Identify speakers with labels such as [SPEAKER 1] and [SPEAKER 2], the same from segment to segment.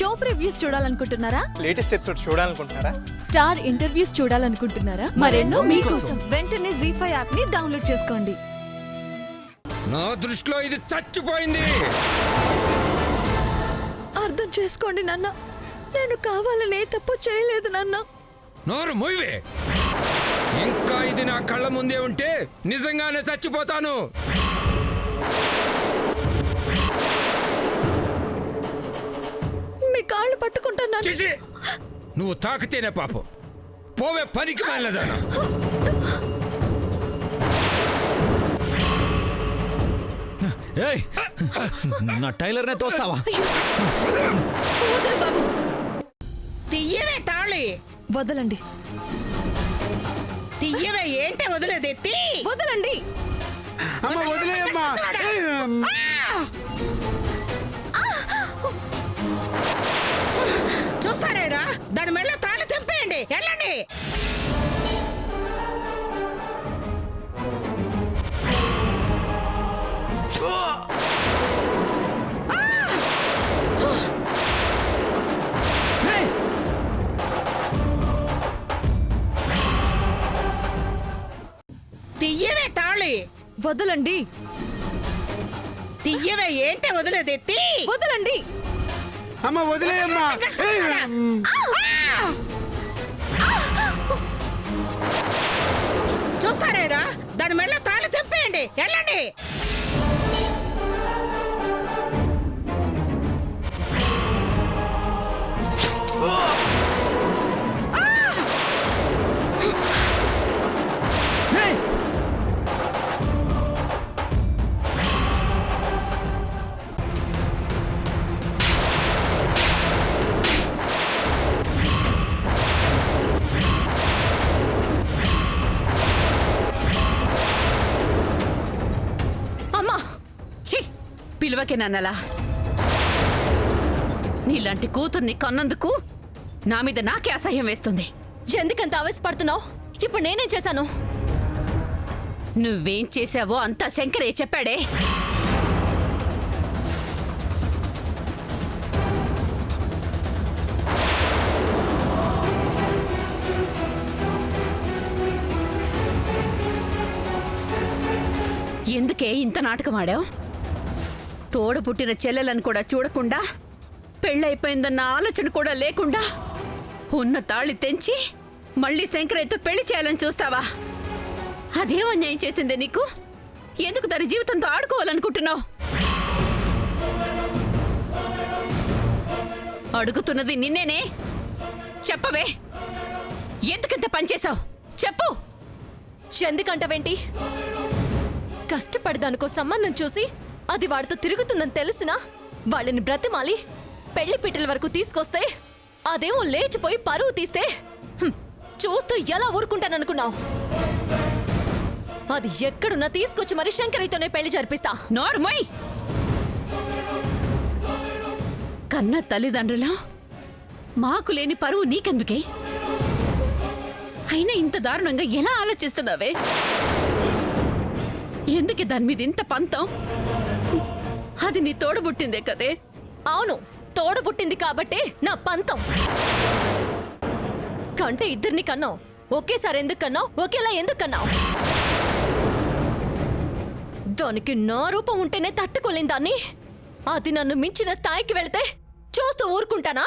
[SPEAKER 1] Show previews చూడాలనుకుంటున్నారా?
[SPEAKER 2] Latest episode చూడాలనుకుంటున్నారా?
[SPEAKER 1] Star interviews చూడాలనుకుంటున్నారా? మరెన్నో మీకోసం వెంటనే ZEE5 యాప్ ని డౌన్లోడ్ చేసుకోండి.
[SPEAKER 3] నా దృష్టిలో ఇది చచ్చిపోయింది.
[SPEAKER 1] అర్థం చేసుకోండి నాన్న, నేను కావాలనే తప్పు చేయలేదు నాన్న.
[SPEAKER 3] నోరు మూయవే. ఇంకా ఇది నా కళ్ళ ముందే ఉంటే నిజంగానే చచ్చిపోతాను.
[SPEAKER 1] మీ కాళ్ళు పట్టుకుంటాను.
[SPEAKER 3] చిచి, నువ్వు తాకితేనే పాపం. పోవే పనికి మాలదానా.
[SPEAKER 4] ఏయ్, నా టైలర్నే తోస్తావా?
[SPEAKER 1] బాబు
[SPEAKER 5] తీయవే తాళి.
[SPEAKER 1] వదలండి.
[SPEAKER 5] తీయవే. ఏంటే వదిలేది?
[SPEAKER 1] వదలండి.
[SPEAKER 2] అమ్మ వదిలేయమ్మా.
[SPEAKER 5] చూస్తారేరా, దాని మెళ్ళ తాళి తెంపేయండి. వెళ్ళండి. తీయవే తాళి.
[SPEAKER 1] వదలండి.
[SPEAKER 5] తీయవే. ఏంటే వదిలేది?
[SPEAKER 1] వదలండి.
[SPEAKER 2] అమ్మ వదిలేయమ్మా.
[SPEAKER 5] చూస్తారేరా, దాని మెళ్ళ తాళి తెంపేయండి. వెళ్ళండి.
[SPEAKER 6] అమ్మా, ఛీ, పిలువకే నన్నలా. నీలాంటి కూతుర్ని కన్నందుకు నా మీద నాకే అసహ్యం వేస్తుంది.
[SPEAKER 1] ఎందుకంత ఆవేశపడుతున్నావు? ఇప్పుడు నేనేం చేశాను?
[SPEAKER 6] నువ్వేం చేశావో అంతా శంకరే చెప్పాడే. ఎందుకే ఇంత నాటకం ఆడావు? తోడు పుట్టిన చెల్లెలను కూడా చూడకుండా, పెళ్ళైపోయిందన్న ఆలోచన కూడా లేకుండా ఉన్న తాళి తెంచి మళ్ళీ శంకరయ్యతో పెళ్లి చేయాలని చూస్తావా? అదేం అన్యాయం చేసిందే నీకు? ఎందుకు తన జీవితంతో ఆడుకోవాలనుకుంటున్నావు? అడుగుతున్నది నిన్నేనే. చెప్పవే, ఎందుకంత పనిచేశావు? చెప్పు.
[SPEAKER 1] ఎందుకంటవేంటి? కష్టపడదానికో సంబంధం చూసి అది వాడితో తిరుగుతుందని తెలిసినా వాళ్ళని బ్రతిమాలి పెళ్లి పిట్టల వరకు తీసుకొస్తే అదేమో లేచిపోయి పరువు తీస్తే చూస్తూ ఎలా ఊరుకుంటాననుకున్నావు? అది ఎక్కడున్నా తీసుకొచ్చి మరి శంకరయ్యతోనే పెళ్లి జరిపిస్తా.
[SPEAKER 6] నోర్మోయ్. కన్న తల్లిదండ్రులా మాకు లేని పరువు నీకెందుకే? అయినా ఇంత దారుణంగా ఎలా ఆలోచిస్తున్నావే? ఎందుకే దాని మీద ఇంత పంతం? అది నీ తోడబుట్టిందే కదే.
[SPEAKER 1] అవును, తోడబుట్టింది కాబట్టే నా పంతం. కంటే ఇద్దరిని కన్నావు, ఒకేసారి ఎందుకు కన్నావు? ఒకేలా ఎందుకు కన్నావు? దానికి నా రూపం ఉంటేనే తట్టుకోలేని దాన్ని అది నన్ను మించిన స్థాయికి వెళితే చూస్తూ ఊరుకుంటానా?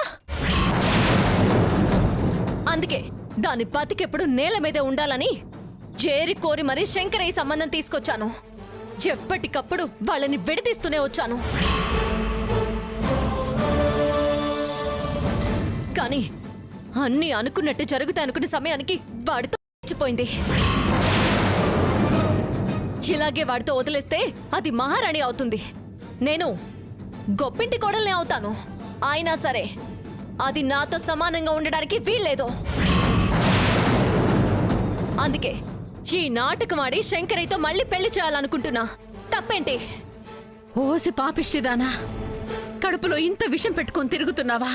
[SPEAKER 1] అందుకే దాని బతికెప్పుడు నేల మీదే ఉండాలని చేరి కోరి మరీ శంకరయ్య సంబంధం తీసుకొచ్చాను. ఎప్పటికప్పుడు వాళ్ళని విడదీస్తూనే వచ్చాను. కానీ అన్నీ అనుకున్నట్టు జరుగుతాయి అనుకునే సమయానికి వాడితో చచ్చిపోయింది. ఇలాగే వాడితో వదిలేస్తే అది మహారాణి అవుతుంది, నేను గొప్పింటి కోడల్ని అవుతాను. అయినా సరే అది నాతో సమానంగా ఉండడానికి వీల్లేదు. అందుకే ఈ నాటకం ఆడి శంకరయ్యతో మళ్ళీ పెళ్లి చేయాలనుకుంటున్నా. తప్పేంటి?
[SPEAKER 6] ఓసి పాపిష్టిదానా, కడుపులో ఇంత విషం పెట్టుకొని తిరుగుతున్నావా?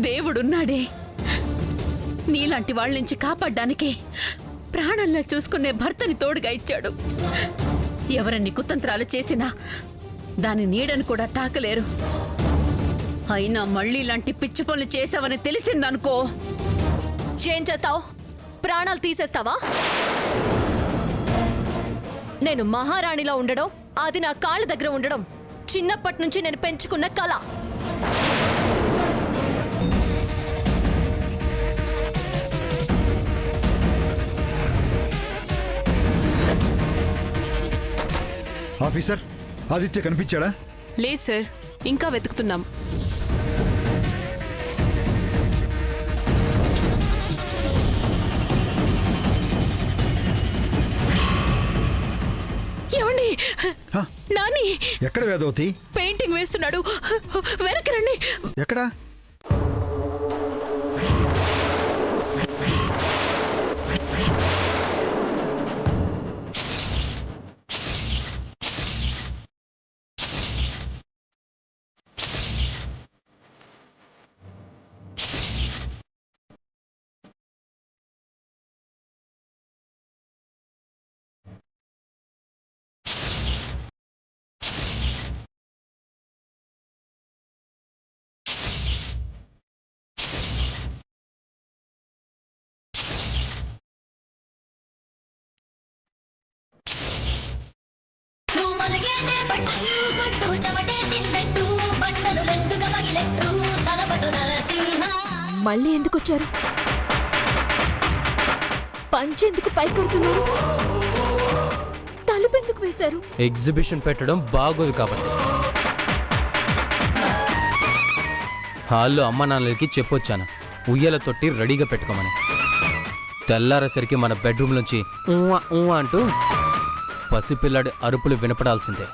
[SPEAKER 6] దేవుడున్నాడే, నీలాంటి వాళ్ళ నుంచి కాపాడ్డానికి ప్రాణంలా చూసుకునే భర్తని తోడుగా ఇచ్చాడు. ఎవరన్ని కుతంత్రాలు చేసినా దాని నీడను కూడా తాకలేరు. అయినా మళ్ళీ ఇలాంటి పిచ్చి పనులు చేశావని తెలిసిందనుకో,
[SPEAKER 1] ఏం చేస్తావు? ప్రాణాలు తీసేస్తావా? నేను మహారాణిలో ఉండడం, అది నా కాళ్ళ దగ్గర ఉండడం చిన్నప్పటి నుంచి నేను పెంచుకున్న కళ.
[SPEAKER 7] ఆఫీసర్, ఆదిత్య కనిపించాడా?
[SPEAKER 8] లేదు సార్, ఇంకా వెతుకుతున్నాం.
[SPEAKER 6] ఏమండి?
[SPEAKER 7] హ?
[SPEAKER 6] నాని
[SPEAKER 7] ఎక్కడ వేదవతి?
[SPEAKER 6] పెయింటింగ్ వేస్తున్నాడు, వెనక్కి రండి.
[SPEAKER 7] ఎక్కడా?
[SPEAKER 1] మళ్ళీ ఎందుకు వచ్చారు? పంచెందుకు పైకొడుతున్నారు? తలుపెందుకు వేశారు?
[SPEAKER 9] ఎగ్జిబిషన్ పెట్టడం బాగోదు కాబట్టి. హాల్లో అమ్మ నాన్నలకి చెప్పొచ్చాను ఉయ్యాల తొట్టి రెడీగా పెట్టుకోమని. తెల్లారేసరికి మన బెడ్రూమ్ నుంచి ఊవా ఊవా అంటూ పసిపిల్లాడి అరుపులు వినపడాల్సిందే.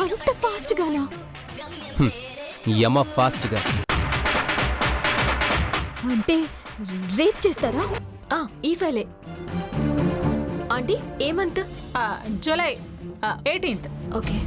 [SPEAKER 1] అంత ఫాస్ట్ గానా?
[SPEAKER 9] యమ ఫాస్ట్గా.
[SPEAKER 1] అంటే రేప్ చేస్తారా? ఈ ఫైలే. ఆంటీ ఏ మంత్?
[SPEAKER 5] July 18th.
[SPEAKER 1] ఓకే.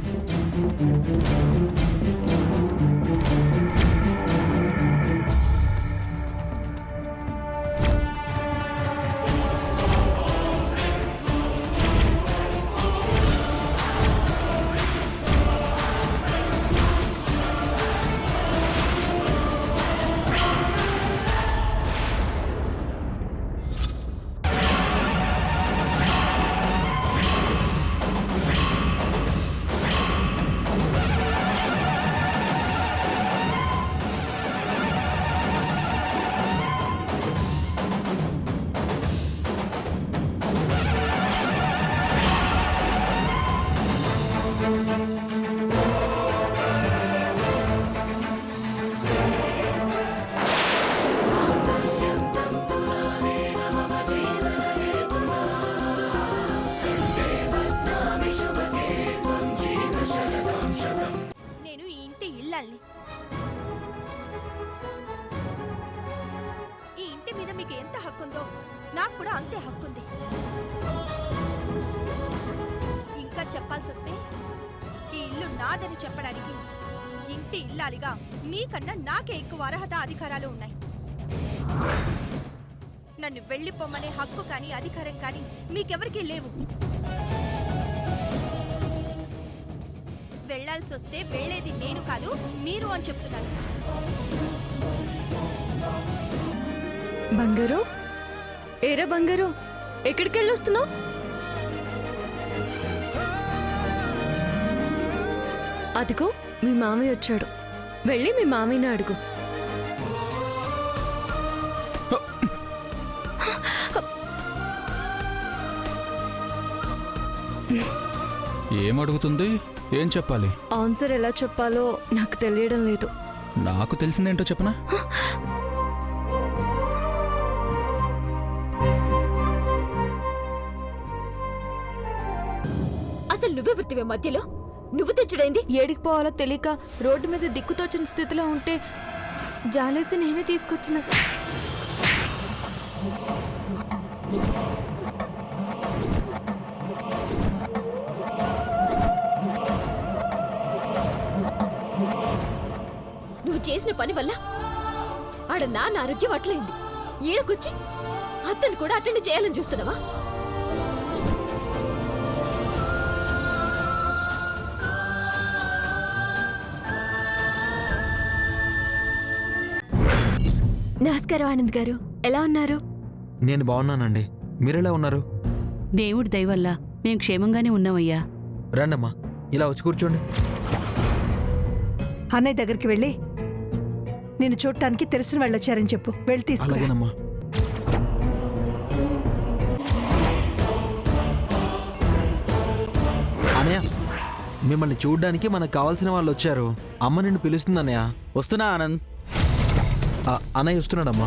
[SPEAKER 10] ఈ ఇంటి మీద మీకు ఎంత హక్కుందో నాకు కూడా అంతే హక్కుంది. ఇంకా చెప్పాల్సి వస్తే ఈ ఇల్లు నాదని చెప్పడానికి ఇంటి ఇల్లాలిగా మీకన్నా నాకే ఎక్కువ అర్హత అధికారాలు ఉన్నాయి. నన్ను వెళ్ళిపోమనే హక్కు కానీ అధికారం కానీ మీకెవరికీ లేవు. వెళ్లాల్సి వస్తే వెళ్లేది నేను కాదు మీరు అని చెప్తున్నాను.
[SPEAKER 1] బంగారు, ఏరా బంగారు, ఎక్కడికి వెళ్ళొస్తున్నావు? అదిగో మీ మామయ్య వచ్చాడు, వెళ్ళి మీ మామయ్యని అడుగు.
[SPEAKER 4] ఏమడుగుతుంది? ఏం చెప్పాలి?
[SPEAKER 1] ఆన్సర్ ఎలా చెప్పాలో నాకు తెలియడం లేదు.
[SPEAKER 4] నాకు తెలిసిందేంటో చెప్పనా?
[SPEAKER 1] అసలు నువ్వే వృత్తివే మధ్యలో? నువ్వు తెచ్చుడైంది? ఏడికి పోవాలో తెలియక రోడ్డు మీద దిక్కుతోచిన స్థితిలో ఉంటే జాలేసి నేనే తీసుకొచ్చిన. నువ్వు చేసిన పని వల్ల ఆడ నాన్న ఆరోగ్యం అట్లయింది. ఈడకొచ్చి అతను కూడా అటెండ్ చేయాలని చూస్తున్నావా? నమస్కారం ఆనంద్ గారు, ఎలా ఉన్నారు?
[SPEAKER 11] నేను బాగున్నానండి. మీరెలా ఉన్నారు?
[SPEAKER 6] దేవుడి దయ వల్ల మేము క్షేమంగానే ఉన్నామయ్యా.
[SPEAKER 11] రండమ్మా, ఇలా వచ్చి కూర్చోండి.
[SPEAKER 10] అన్నయ్య దగ్గరికి వెళ్ళి నేను చూడటానికి తెలిసిన వాళ్ళు వచ్చారని చెప్పు. వెళ్ళి తీసుకురా.
[SPEAKER 11] అలాగేనమ్మా. అన్నయ్య, మిమ్మల్ని చూడ్డానికి మనకు కావాల్సిన వాళ్ళు వచ్చారు. అమ్మ నిన్ను పిలుస్తుంది అన్నయ్య.
[SPEAKER 4] వస్తున్నా ఆనంద్.
[SPEAKER 11] అన్నయ్య వస్తున్నాడమ్మా.